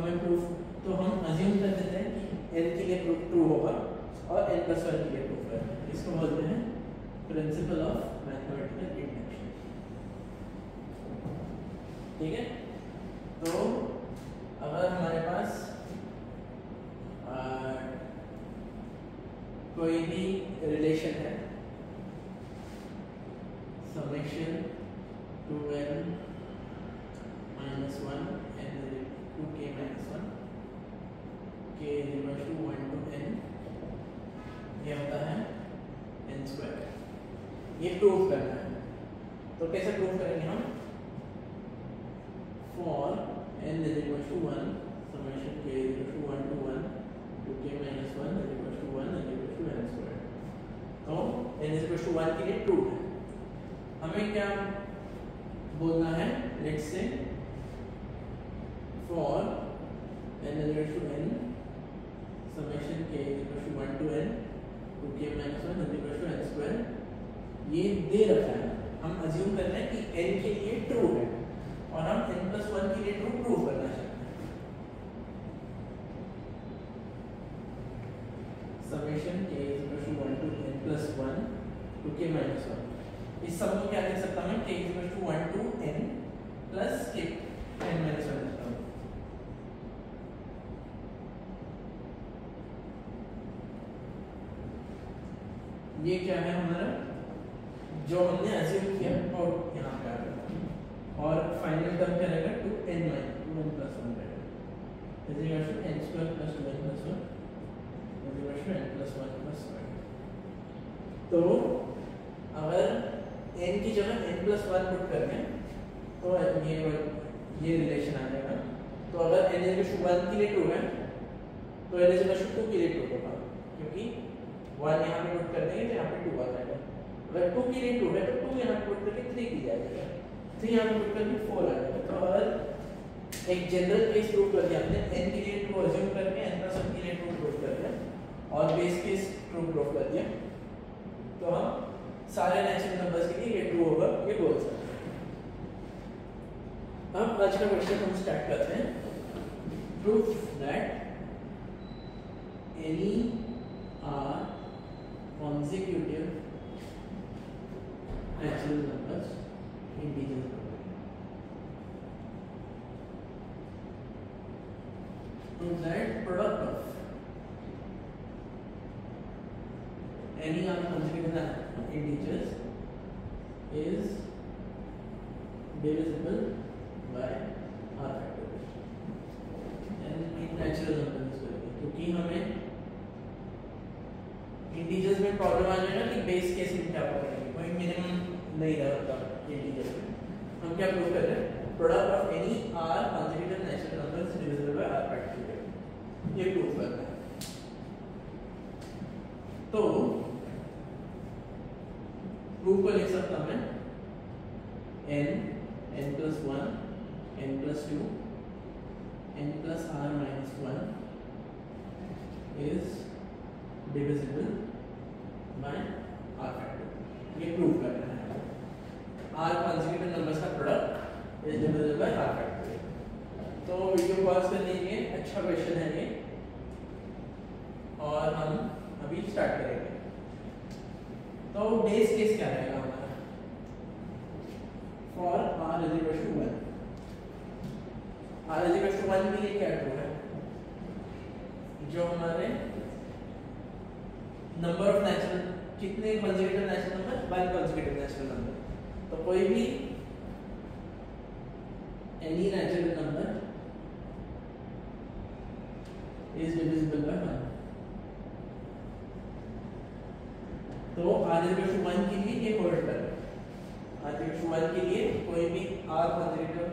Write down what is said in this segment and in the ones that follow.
हमें प्रूफ, तो हम अज्यूम कर देते हैं कि n के लिए ट्रू होगा और n + 1 के लिए प्रूफ करना है। इसको बोलते हैं प्रिंसिपल ऑफ मैथमेटिकल इंडक्शन। ठीक है, तो अगर हमारे पास कोई भी रिलेशन है summation 2n - 1 n to k - 1 k = 1 to n, ये होता है n²। ये प्रूफ करना है, तो कैसे प्रूफ करेंगे हम? For n = 1 summation k = 1 to 1 to k - 1 = 1 n = n²। तो n = 1 के लिए ट्रू है। हमें क्या बोलना है? Let's say for n = n summation k = 1 to n to k - 1 n = n²। ये दे रखा है, हम अज्यूम कर रहे हैं कि n के लिए ट्रू है और हम n + 1 के लिए ट्रू प्रूव करना चाहते हैं। Summation k = 1 to n + 1 to k - 1। इस सब को क्या लिख सकता हूं? k = 1 to n plus k n - 1 लिखता हूं। ये क्या है हमारा जो हमने अज्यूम किया और यहाँ पे आ गया, और फाइनल टर्म क्या रहेगा? 2n - 1 + 1 रहेगा n² + 2n + 1 n + 1 + 1। तो अगर n की जगह n + 1 पुट कर दें तो ये रिलेशन आ जाएगा। तो अगर n = 1 के लिए ट्रू है तो n = 2 के लिए ट्रू होगा, क्योंकि 1 यहाँ पे पुट कर देंगे तो यहाँ पे 2 आ जाएगा। अगर 2 के लिए ट्रू है तो 2 यहाँ पे पुट करके 3 की जाएगा, 3 यहाँ पे पुट करके 4 आ जाएगा। तो अगर एक जनरल केस प्रूव कर दिया हमने, n के लिए ट्रू अज्यूम करके n + 1 के लिए ट्रू प्रूव कर दिया और बेस केस ट्रू प्रूव कर दिया, तो हम सारे नेचुरल नंबर्स के लिए ये ट्रू होगा, ये बोल सकते हैं। अब आज का क्वेश्चन हम स्टार्ट करते हैं। Proof that any r consecutive natural numbers integers prove that product of any r consecutive integers is divisible by r factorial। and in natural numbers क्योंकि हमें इंटीजर्स में प्रॉब्लम आ जाएगा कि बेस केस में क्या पकड़ेंगे, कोई मिनिमम नहीं रहता इंटीजर्स में। हम क्या प्रूव कर रहे हैं? Product of any r consecutive natural numbers divisible by r factorial, ये प्रूव करना है। तो प्रूफ को लिख सकता हूं मैं n + 1 n + 2 n + r - 1 is divisible by r factorial। ये प्रूव करना है। r कंसेक्यूटिव नंबर्स का product is divisible by r factorial। तो वीडियो पॉज कर लीजिए, अच्छा क्वेश्चन है ये, और हम अभी स्टार्ट करेंगे। तो बेस केस क्या रहेगा हमारा? फॉर r = 1, r = 1 के लिए क्या ट्रू है? जो हमारे नंबर ऑफ नेचुरल, कितने consecutive natural number? 1 consecutive natural number. तो कोई भी any natural number is divisible bye 1। तो r = 1 के लिए ये होल्ड कर, r = 1 के लिए कोई भी r कंसेक्यूटिव,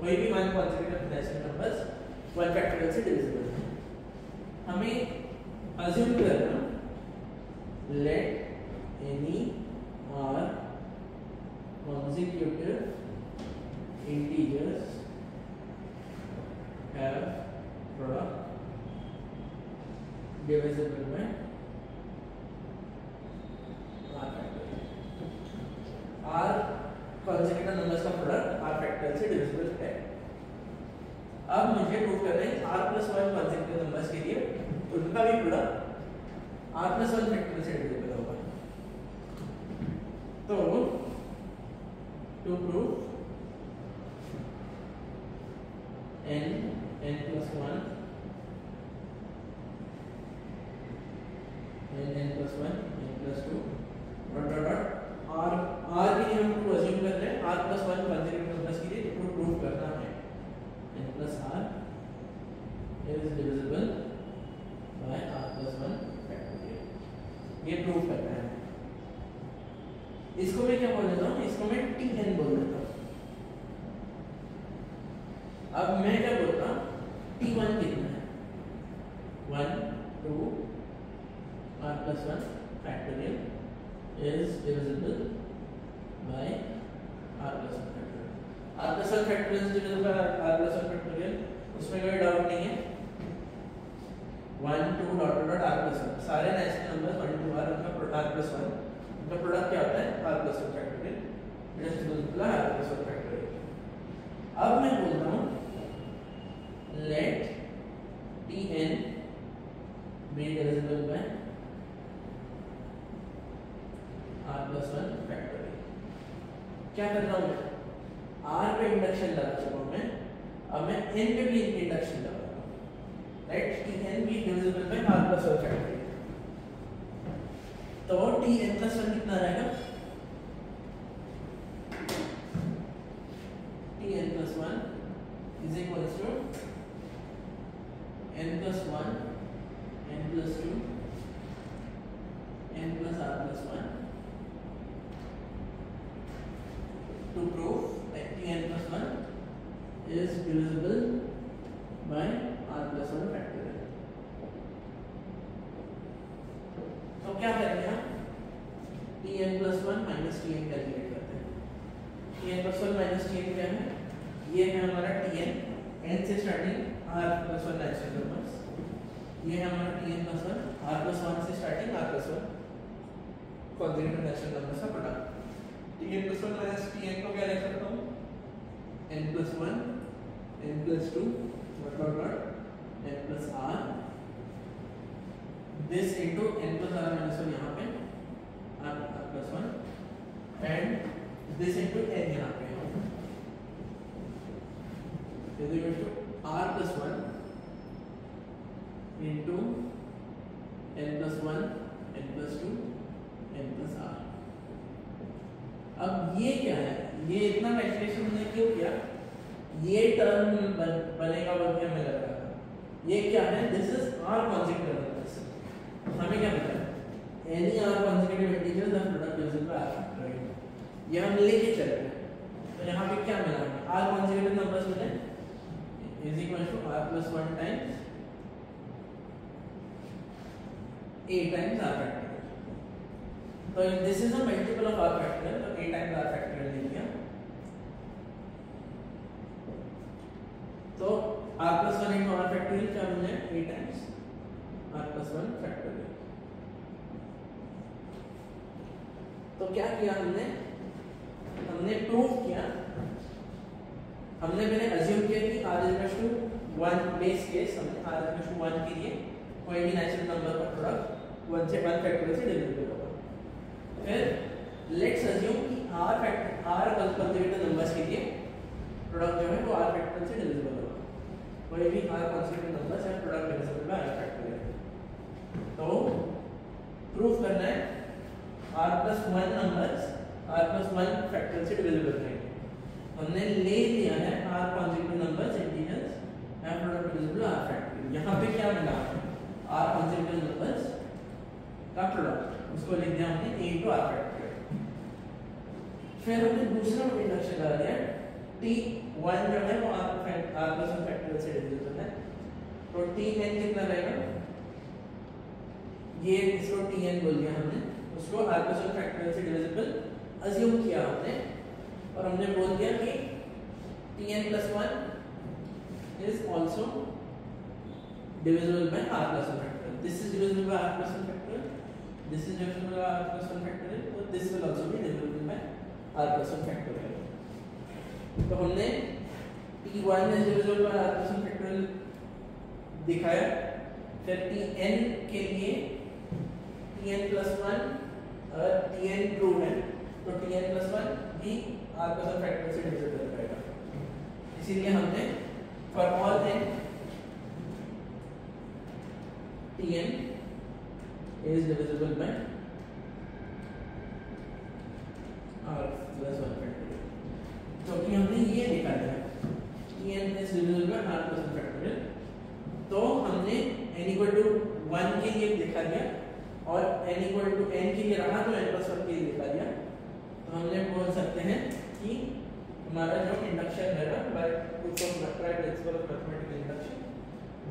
कोई भी 1 कंसेक्यूटिव नेचुरल नंबर्स 1 फैक्टोरियल से डिविजिबल है। हमें अज्यूम करना let any r consecutive integers have product divisible by r factorial। r consecutive numbers का प्रोडक्ट r factorial से डिविजिबल है। अब मुझे मुझे प्रूव करना है r+1 कॉन्सेक्यूटिव नंबर्स के लिए उनका भी प्रोडक्ट r+1 फैक्टोरियल से डिविजिबल होगा। तो to prove n+1 n+1 n+2 r के लिए हम टू अज्यूम कर रहे हैं r+1 कॉन्सेक्यूटिव नंबर्स के लिए टू प्रूव करना है n+r is divisible by r+1 factorial, ये प्रूव करना है। इसको मैं क्या बोल देता हूँ, इसको मैं tn बोल देता हूँ। अब मैं क्या बोलता हूँ t1 कितना है 1 2 r+1 factorial is divisible by r+1 factorial। r+1 factorial is divisible by r+1 factorial, उसमें कोई डाउट नहीं है। 1 2 r+1 सारे नेचुरल नंबर्स 1 2 r उनका r+1 उनका प्रोडक्ट क्या होता है r+1 factorial, it is divisible by r+1 factorial। अब मैं बोलता हूँ let tn be divisible by r+1 factorial. क्या कर रहा हूं मैं, r पे इंडक्शन लगा चुका हूं मैं, अब मैं n पे भी इंडक्शन लगा रहा हूं। let tn be divisible by r+1 factorial. तो tn+1 कितना रहेगा, tn+1 is equals to n+1 n+2 n+r+1 to prove that tn+1 is divisible by r+1 factorial। तो क्या करेंगे हम, tn+1 माइनस tn कैलकुलेट करते हैं। tn+1 माइनस tn क्या है, ये है हमारा tn, n से स्टार्टिंग r+1 नेचुरल नंबर्स, ये है हमारा tn+1 r+1 से starting r+1 consecutive natural numbers का प्रोडक्ट। tn+1 माइनस tn को क्या लिख सकता हूँ, n+1 n+2 n+r this into n+r -1 यहाँ पे r+1 and this into n यहाँ पे is equal to r+1 into n+1 n+2 n+r। अब ये क्या है, ये इतना कैलकुलेशन हमने क्यों किया, ये टर्म बनेगा बोल के हमें लग रहा था, ये क्या है, this is r consecutive numbers. हमें क्या पता है, any r consecutive integers the product divisible by r factorial, ये हम लेके चल रहे हैं। तो यहाँ पे क्या मिला हमें, r कॉन्सेक्यूटिव नंबर्स मिले is equal to r+1 times a times r factorial। तो this is a multiple of r factorial, तो a times r factorial ले लिया। तो r+1 into r factorial क्या बन जाए, a times r+1 factorial। तो क्या किया हमने, हमने प्रूव किया, हमने पहले अज्यूम किया कि r=1 बेस केस, हमने r=1 के लिए कोई भी नेचुरल नंबर का प्रोडक्ट 1 से 1 फैक्टोरियल से डिविजिबल होगा। फिर लेट्स अज्यूम कि r कॉन्सेक्यूटिव नंबर्स के लिए प्रोडक्ट जो है वो r फैक्टोरियल से डिविजिबल होगा, कोई भी r कॉन्सेक्यूटिव नंबर से product divisible by r factorial. तो प्रूफ करना है r+1 नंबर्स r+1 फैक्टोरियल से डिविजिबल रहेंगे। हमने ले लिया है r consecutive numbers integers and product divisible r factorial. यहाँ पे क्या मिला, r कॉन्सेक्यूटिव नंबर्स का प्रोडक्ट, उसको लिख दिया हमने a into r फैक्टोरियल। फिर हमने दूसरा इंडक्शन लगा दिया, t1 जो है वो r+1 फैक्टोरियल से डिविजिबल है, तो tn कितना रहेगा, ये इसको tn बोल दिया हमने, उसको r+1 फैक्टोरियल से डिविजिबल अज्यूम किया हमने, और हमने बोल दिया कि tn+1 is also divisible by r+1 factorial। This is divisible by r+1 factorial, this is divisible by r+1 factorial, so this will also be divisible by r+1 factorial। तो हमने T1 is divisible by r plus 1 factorial दिखाया, फिर Tn के लिए Tn plus 1 अगर Tn true है तो Tn plus 1 भी r plus 1 factorial से डिविजिबल हो जाएगा। इसीलिए हमने for all n Tn is divisible by r plus 1 factorial, क्योंकि हमने ये निकाला है Tn is divisible by r plus 1 factorial, तो हमने n equal to 1 के लिए दिखा दिया और n equal to n के लिए रहा तो n plus 1 के लिए दिखा दिया। तो हमने बोल सकते हैं कि हमारा जो इंडक्शन है ना by proof of mathematical principle of mathematical induction,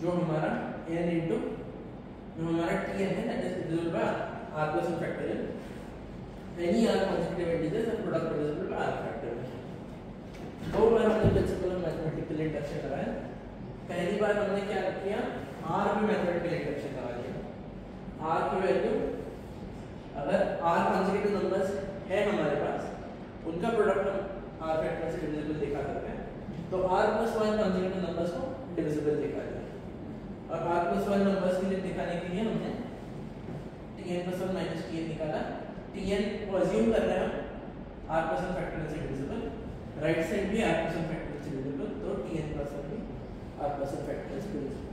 जो हमारा n इनटू जो हमारा Tn है that is divisible by r plus 1 factorial, एनी r consecutive integers and product divisible by r factorial। दो बार हमने प्रिंसिपल ऑफ मैथमेटिकल इंडक्शन लगाया। पहली बार हमने क्या किया, r पे मैथमेटिकल इंडक्शन लगा दिया। r की वैल्यू अगर r consecutive numbers है हमारे पास, उनका प्रोडक्ट हम r फैक्टर से डिविजिबल दिखा सकते हैं, तो r plus 1 consecutive numbers को डिविजिबल दिखा दिया। और r plus 1 numbers के लिए दिखाने के लिए हमने Tn plus 1 minus Tn निकाला। Tn को अज्यूम कर रहे हैं r plus 1 फैक्टर से डिविजिबल, राइट साइड भी r plus 1 फैक्टर से डिविजिबल, तो Tn plus 1 भी r plus 1 फैक्टर से डिविजिबल।